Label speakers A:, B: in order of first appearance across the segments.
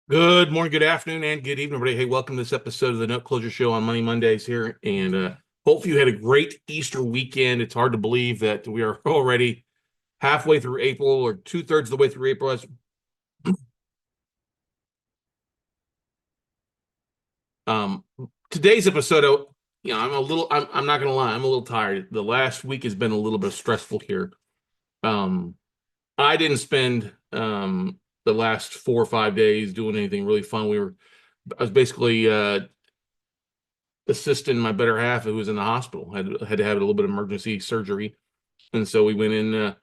A: Good morning, good afternoon, and good evening, everybody. Hey, welcome to this episode of the Note Closure Show on Money Mondays here. And hopefully you had a great Easter weekend. It's hard to believe that we are already halfway through April or two-thirds of the way through April. Um, Today's episode, I'm not gonna lie, I'm a little tired. The last week has been a little bit stressful here. Um, I didn't spend the last 4 or 5 days doing anything really fun. I was basically assisting my better half who was in the hospital, had to have a little bit of emergency surgery. And so we went in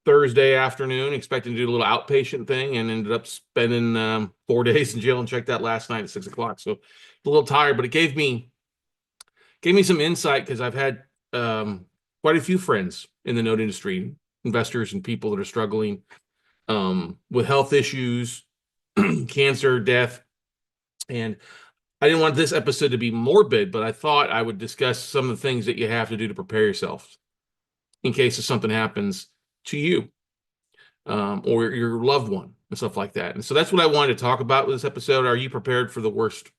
A: Thursday afternoon, expecting to do a little outpatient thing, and ended up spending 4 days in jail and checked out last night at 6 o'clock. So a little tired, but it gave me some insight because I've had quite a few friends in the note industry, investors and people that are struggling with health issues, cancer, death. And I didn't want this episode to be morbid, but I thought I would discuss some of the things that you have to do to prepare yourself in case if something happens to you or your loved one and stuff like that. And so that's what I wanted to talk about with this episode. Are you prepared for the worst?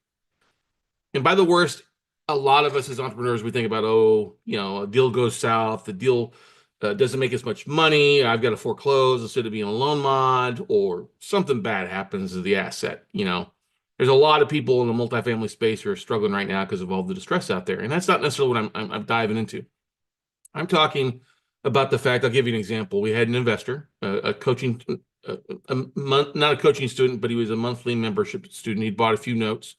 A: And by the worst, a lot of us as entrepreneurs, we think about, oh, a deal goes south, the deal doesn't make as much money, I've got to foreclose instead of being a loan mod, or something bad happens to the asset. There's a lot of people in the multifamily space who are struggling right now because of all the distress out there. And that's not necessarily what I'm diving into. I'm talking about the fact, I'll give you an example. We had an investor, a coaching, not a coaching student, but he was a monthly membership student. He'd bought a few notes,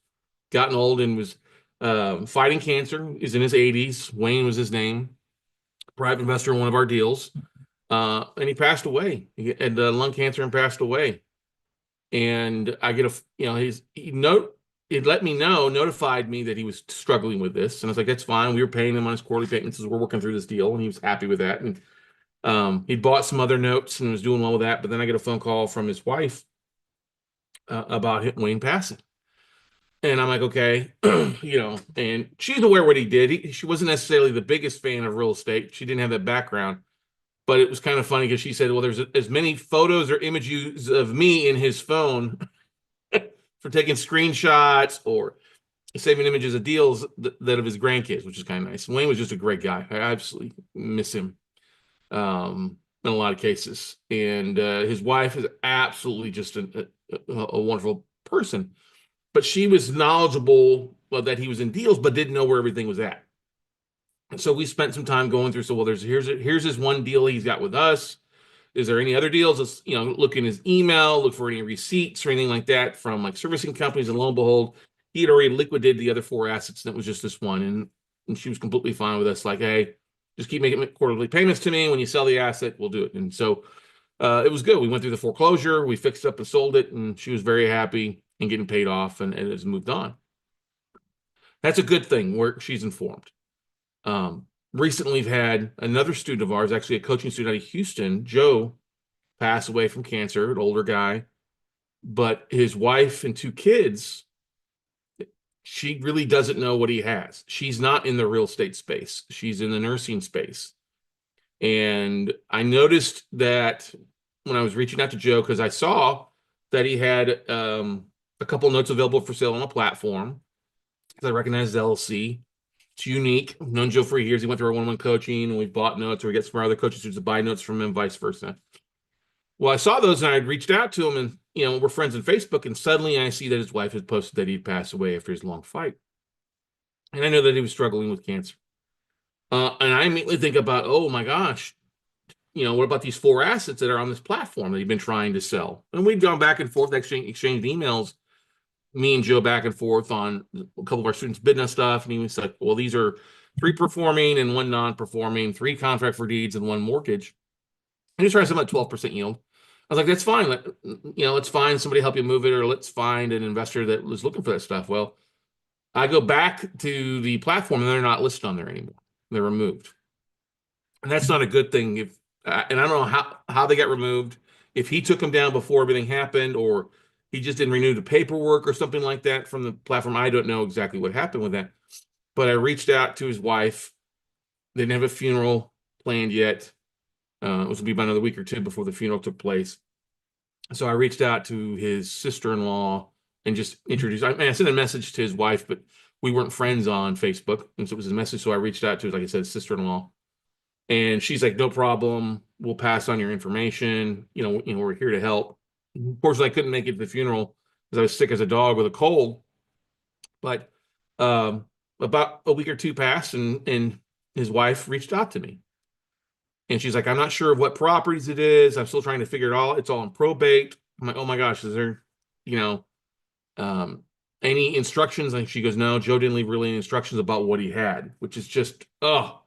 A: gotten old, and was fighting cancer. He's in his 80s. Wayne was his name, private investor in one of our deals. And he passed away. He had lung cancer and passed away. And I get it let me know, notified me that he was struggling with this. And I was like, that's fine. We were paying him on his quarterly payments as we're working through this deal. And he was happy with that. And he bought some other notes and was doing well with that. But then I get a phone call from his wife about Wayne passing. And I'm like, okay, and she's aware what he did. She wasn't necessarily the biggest fan of real estate. She didn't have that background. But it was kind of funny because she said, well, there's as many photos or images of me in his phone for taking screenshots or saving images of deals that of his grandkids, which is kind of nice. Wayne was just a great guy. I absolutely miss him in a lot of cases. And his wife is absolutely just a wonderful person. But she was knowledgeable that he was in deals, but didn't know where everything was at. And so we spent some time going through. So, well, here's his one deal he's got with us. Is there any other deals? Let's, look in his email, look for any receipts or anything like that from like servicing companies. And lo and behold, he had already liquidated the other four assets, and it was just this one. And she was completely fine with us. Like, hey, just keep making quarterly payments to me. When you sell the asset, we'll do it. And so it was good. We went through the foreclosure, we fixed up and sold it, and she was very happy and getting paid off, and it has moved on. That's a good thing where she's informed. Recently, we've had another student of ours, actually a coaching student out of Houston, Joe, pass away from cancer, an older guy, but his wife and two kids, she really doesn't know what he has. She's not in the real estate space. She's in the nursing space. And I noticed that when I was reaching out to Joe, because I saw that he had a couple notes available for sale on a platform, because I recognize LLC. It's unique. I've known Joe for years. He went through our one-on-one coaching, and we've bought notes, or we get some other coaching students to buy notes from him, vice versa. Well, I saw those, and I had reached out to him, and we're friends on Facebook, and suddenly I see that his wife had posted that he'd passed away after his long fight. And I know that he was struggling with cancer. And I immediately think about, oh my gosh, what about these four assets that are on this platform that he'd been trying to sell? And we'd gone back and forth, exchanged emails, me and Joe back and forth on a couple of our students bidding on stuff. And he was like, well, these are 3 performing and 1 non-performing, 3 contract for deeds and 1 mortgage. And he's trying to sell at 12% yield. I was like, that's fine. Let's find somebody to help you move it, or let's find an investor that was looking for that stuff. Well, I go back to the platform and they're not listed on there anymore. They're removed. And that's not a good thing. And I don't know how they got removed, if he took them down before everything happened, or he just didn't renew the paperwork or something like that from the platform. I don't know exactly what happened with that. But I reached out to his wife. They didn't have a funeral planned yet. It was going to be about another week or 2 before the funeral took place. So I reached out to his sister-in-law and just introduce. I sent a message to his wife, but we weren't friends on Facebook, and so it was a message. So I reached out to his, like I said, sister-in-law, and she's like, "No problem. We'll pass on your information. We're here to help." Unfortunately, I couldn't make it to the funeral because I was sick as a dog with a cold. But um, about a week or two passed, and his wife reached out to me, and she's like, "I'm not sure of what properties it is. I'm still trying to figure it all. It's all in probate." I'm like, "Oh my gosh, is there, you know, um, any instructions?" And she goes, "No, Joe didn't leave really any instructions about what he had," which is just, oh,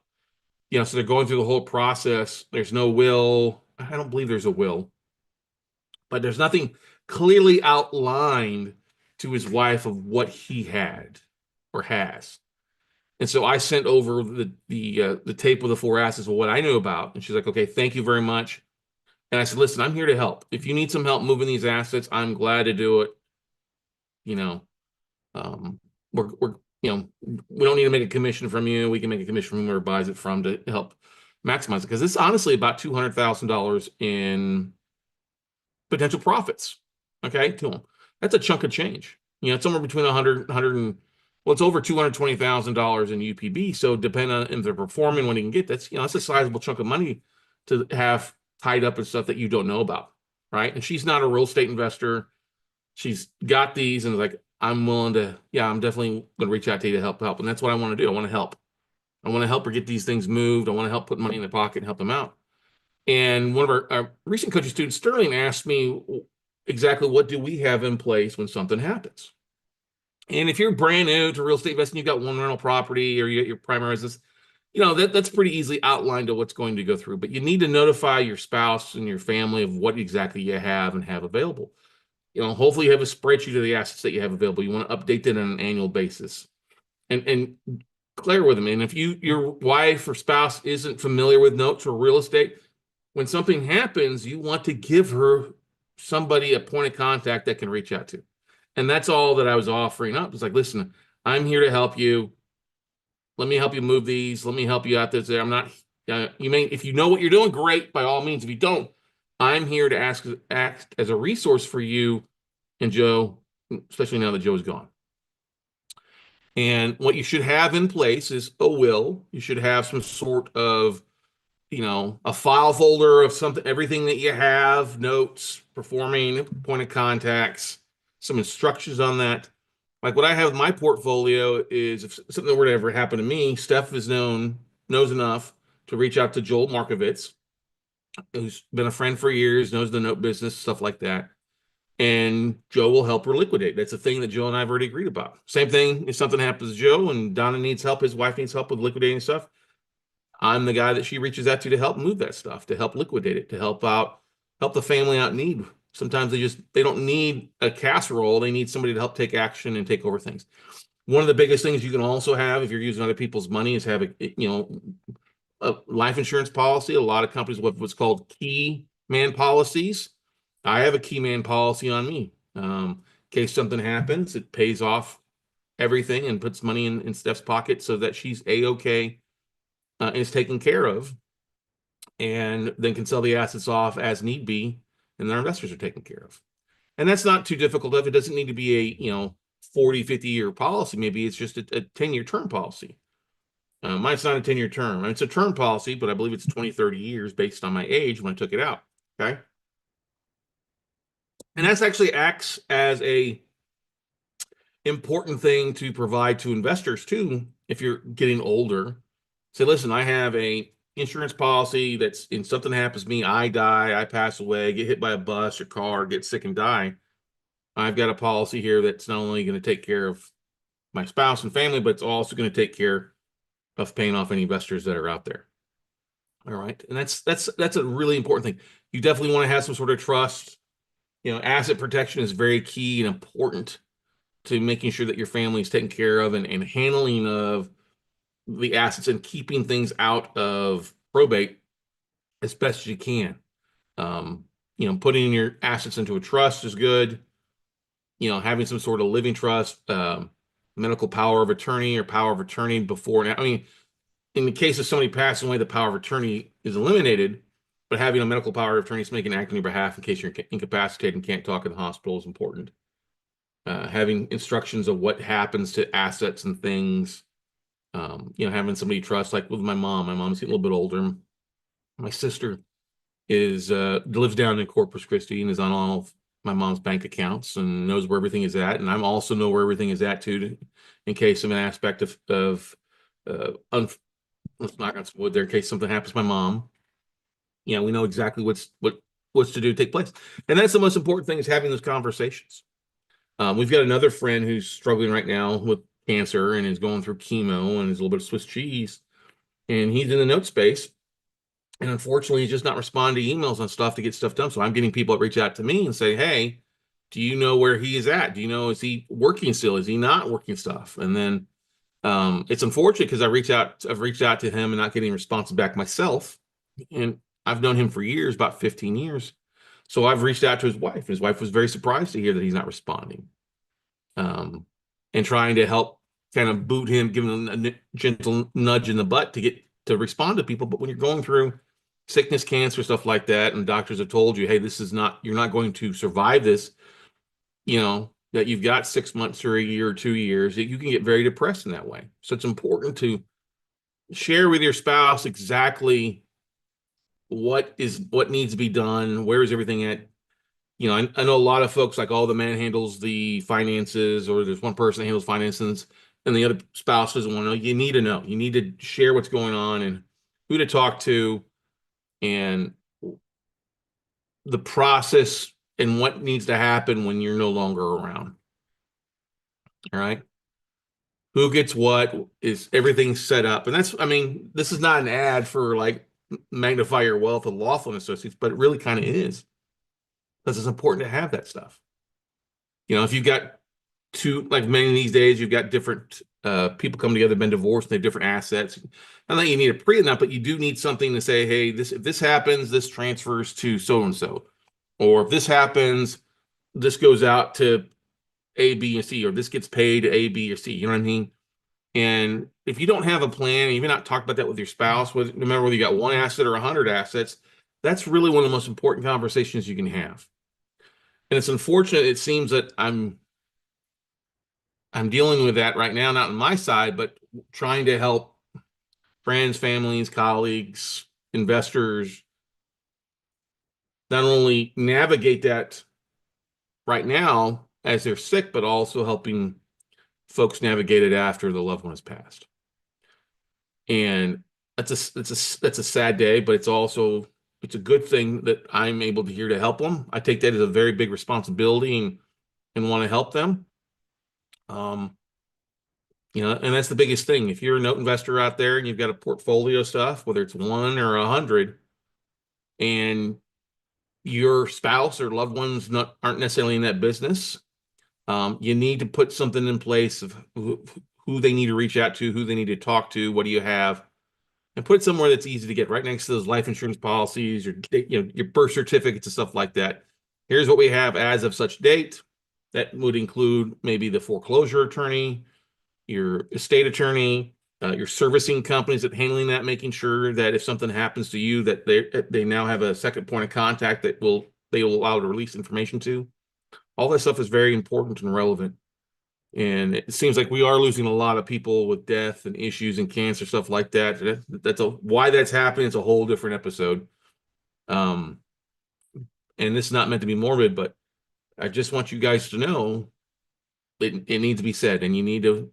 A: so they're going through the whole process. There's no will. I don't believe there's a will, but there's nothing clearly outlined to his wife of what he had or has. And so I sent over the tape with the four assets of what I knew about. And she's like, "Okay, thank you very much." And I said, "Listen, I'm here to help. If you need some help moving these assets, I'm glad to do it. You know, um, we're we don't need to make a commission from you. We can make a commission from whoever buys it from to help maximize it, because it's honestly about $200,000 in potential profits. Okay, to them. That's a chunk of change. It's somewhere between 100 and well, it's over $220,000 in UPB. So depending on if they're performing, when you can get that's a sizable chunk of money to have tied up and stuff that you don't know about, right? And she's not a real estate investor. She's got these and like, I'm willing to, yeah, I'm definitely going to reach out to you to help. And that's what I want to do. I want to help. I want to help her get these things moved. I want to help put money in the pocket and help them out. And one of our recent coaching students, Sterling, asked me exactly what do we have in place when something happens. And if you're brand new to real estate investing, you've got one rental property or you get your primary residence, that's pretty easily outlined to what's going to go through. But you need to notify your spouse and your family of what exactly you have and have available. Hopefully you have a spreadsheet of the assets that you have available. You want to update that on an annual basis and clear with them. And if your wife or spouse isn't familiar with notes or real estate, when something happens, you want to give her somebody, a point of contact that can reach out to. And that's all that I was offering up. It's like, "Listen, I'm here to help you. Let me help you move these. Let me help you out there. I'm not, if you know what you're doing, great, by all means. If you don't, I'm here to act as a resource for you and Joe, especially now that Joe's gone." And what you should have in place is a will. You should have some sort of, a file folder of something, everything that you have, notes, performing, point of contacts, some instructions on that. Like what I have in my portfolio is if something were to ever happen to me, Steph knows enough to reach out to Joel Markovitz, who's been a friend for years, knows the note business, stuff like that. And Joe will help her liquidate. That's a thing that Joe and I have already agreed about. Same thing if something happens to Joe and Donna needs help, his wife needs help with liquidating stuff, I'm the guy that she reaches out to help move that stuff, to help liquidate it, to help the family out in need. Sometimes they don't need a casserole. They need somebody to help take action and take over things. One of the biggest things you can also have if you're using other people's money is have a life insurance policy. A lot of companies have what's called key man policies. I have a key man policy on me. In case something happens, it pays off everything and puts money in Steph's pocket so that she's A-okay. Is taken care of, and then can sell the assets off as need be, and their investors are taken care of. And that's not too difficult. If it doesn't need to be a 40, 50-year policy, maybe it's just a 10-year term policy. Mine's not a 10-year term. It's a term policy, but I believe it's 20, 30 years based on my age when I took it out. Okay. And that's actually acts as a important thing to provide to investors too, if you're getting older. Say, "Listen, I have a insurance policy that's in something happens to me, I die, I pass away, get hit by a bus or car, get sick and die. I've got a policy here that's not only going to take care of my spouse and family, but it's also going to take care of paying off any investors that are out there." All right. And that's a really important thing. You definitely want to have some sort of trust. Asset protection is very key and important to making sure that your family is taken care of and handling of the assets and keeping things out of probate as best as you can. Putting your assets into a trust is good. Having some sort of living trust, medical power of attorney or power of attorney before now. I mean, in the case of somebody passing away, the power of attorney is eliminated, but having a medical power of attorney so they can act on your behalf in case you're incapacitated and can't talk in the hospital is important. having instructions of what happens to assets and things. Having somebody you trust, like with my mom. My mom's getting a little bit older. My sister is lives down in Corpus Christi and is on all of my mom's bank accounts and knows where everything is at. And I'm also know where everything is at too, in case of an aspect of let's knock on some wood there, in case something happens to my mom. We know exactly what's to do to take place. And that's the most important thing, is having those conversations. We've got another friend who's struggling right now with cancer and is going through chemo and is a little bit of Swiss cheese. And he's in the note space. And unfortunately, he's just not responding to emails on stuff to get stuff done. So I'm getting people that reach out to me and say, hey, do you know where he is at? Do you know, is he working still? Is he not working stuff? And then it's unfortunate because I've reached out to him and not getting a response back myself. And I've known him for years, about 15 years. So I've reached out to his wife. His wife was very surprised to hear that he's not responding. And trying to help kind of boot him, give him a gentle nudge in the butt to get to respond to people. But when you're going through sickness, cancer, stuff like that, and doctors have told you, hey, you're not going to survive this, that you've got 6 months or a year or 2 years, you can get very depressed in that way. So it's important to share with your spouse exactly what needs to be done, where is everything at. I know a lot of folks, like, the man handles the finances, or there's one person that handles finances and the other spouse doesn't want to know. You need to know. You need to share what's going on and who to talk to and the process and what needs to happen when you're no longer around. All right. Who gets what, is everything set up? And this is not an ad for like Magnify Your Wealth and Laughlin Associates, but it really kind of is, because it's important to have that stuff. If you've got like many these days, you've got different people come together, been divorced, and they have different assets. Not that you need a prenup, but you do need something to say, hey, if this happens, this transfers to so-and-so. Or if this happens, this goes out to A, B, and C, or this gets paid to A, B, or C. You know what I mean? And if you don't have a plan, and you've not talked about that with your spouse, no matter whether you got one asset or 100 assets, that's really one of the most important conversations you can have. And it's unfortunate. It seems that I'm dealing with that right now, not on my side, but trying to help friends, families, colleagues, investors, not only navigate that right now as they're sick, but also helping folks navigate it after the loved one has passed. And that's a sad day, but it's a good thing that I'm able to here to help them. I take that as a very big responsibility and want to help them. And that's the biggest thing. If you're a note investor out there and you've got a portfolio of stuff, whether it's 1 or 100, and your spouse or loved ones aren't necessarily in that business, you need to put something in place of who they need to reach out to, who they need to talk to, what do you have, and put it somewhere that's easy to get, right next to those life insurance policies, your birth certificates and stuff like that. Here's what we have as of such date. That would include maybe the foreclosure attorney, your estate attorney, your servicing companies that handling that, making sure that if something happens to you, that they now have a second point of contact that they will allow to release information to. All that stuff is very important and relevant. And it seems like we are losing a lot of people with death and issues and cancer, stuff like that. Why that's happening. It's a whole different episode. And this is not meant to be morbid, but I just want you guys to know it needs to be said, and you need to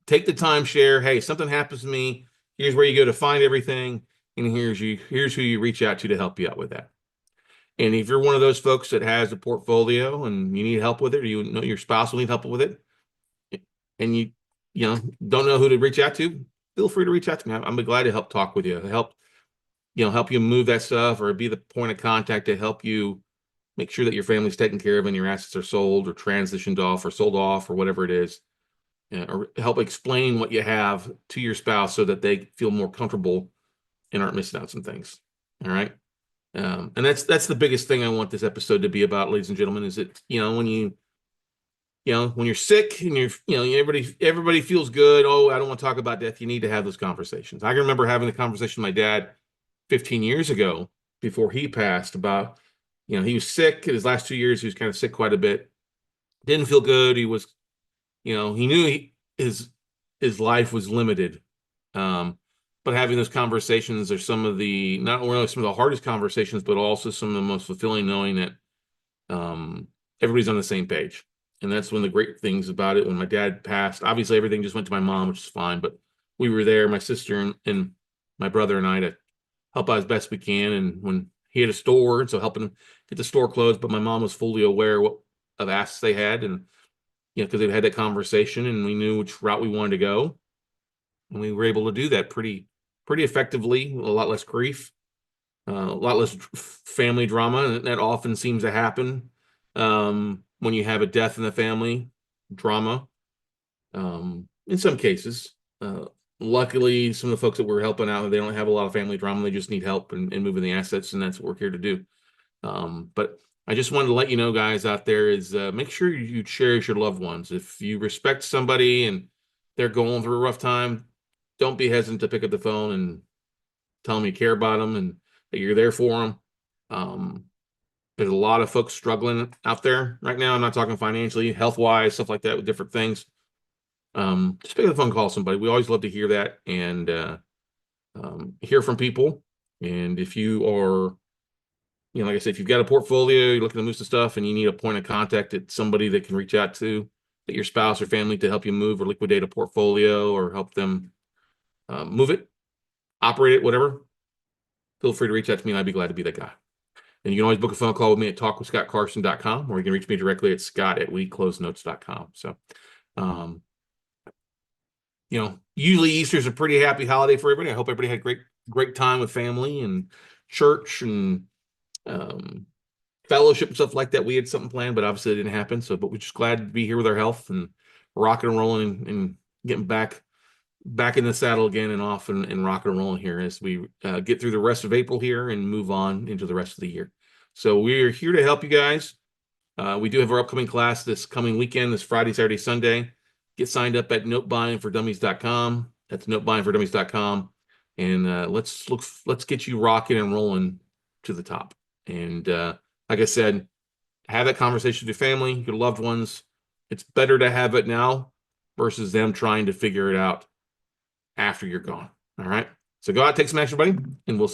A: take the time, share, hey, something happens to me, here's where you go to find everything, and here's who you reach out to help you out with that. And if you're one of those folks that has a portfolio and you need help with it, or you know your spouse will need help with it, and you don't know who to reach out to, feel free to reach out to me. I'm glad to help talk with you, help you move that stuff, or be the point of contact to help you make sure that your family's taken care of and your assets are sold or transitioned off or sold off or whatever it is. Or help explain what you have to your spouse so that they feel more comfortable and aren't missing out on some things. All right. And that's the biggest thing I want this episode to be about, ladies and gentlemen, is that, when you're sick and everybody feels good. Oh, I don't want to talk about death. You need to have those conversations. I can remember having a conversation with my dad 15 years ago before he passed about, he was sick in his last 2 years. He was kind of sick quite a bit. Didn't feel good. He was, he knew his life was limited. Um, but having those conversations are some of the not only some of the hardest conversations, but also some of the most fulfilling, knowing that um, everybody's on the same page. And that's one of the great things about it. When my dad passed, obviously everything just went to my mom, which is fine, but we were there, my sister and my brother and I, to help out as best we can. And when he had a store, so helping him get the store closed, but my mom was fully aware of asks they had, and because they've had that conversation and we knew which route we wanted to go, and we were able to do that pretty effectively. A lot less grief, a lot less family drama, and that often seems to happen when you have a death in the family. Drama, in some cases. Luckily, some of the folks that we're helping out, they don't have a lot of family drama. They just need help in moving the assets, and that's what we're here to do. But I just wanted to let you know, guys out there, is make sure you cherish your loved ones. If you respect somebody and they're going through a rough time, don't be hesitant to pick up the phone and tell them you care about them and that you're there for them. Um, there's a lot of folks struggling out there right now. I'm not talking financially, health wise, stuff like that, with different things. Just pick up the phone, call somebody. We always love to hear that and hear from people. And if you are, like I said, if you've got a portfolio, you're looking to move some stuff and you need a point of contact, it's somebody that can reach out to, that your spouse or family, to help you move or liquidate a portfolio or help them move it, operate it, whatever, feel free to reach out to me and I'd be glad to be that guy. And you can always book a phone call with me at talkwithscottcarson.com, or you can reach me directly at scott@weclosenotes.com. So, um, usually Easter's a pretty happy holiday for everybody. I hope everybody had a great time with family and church and um, fellowship and stuff like that. We had something planned, but obviously it didn't happen. So, but we're just glad to be here with our health and rocking and rolling and getting back in the saddle again and off and rocking and rolling here as we get through the rest of April here and move on into the rest of the year. So we're here to help you guys. We do have our upcoming class this coming weekend, this Friday, Saturday, Sunday. Get signed up at notebuyingfordummies.com. That's notebuyingfordummies.com. And let's get you rocking and rolling to the top. And like I said, have that conversation with your family, your loved ones. It's better to have it now versus them trying to figure it out after you're gone. All right. So go out, take some action, buddy, and we'll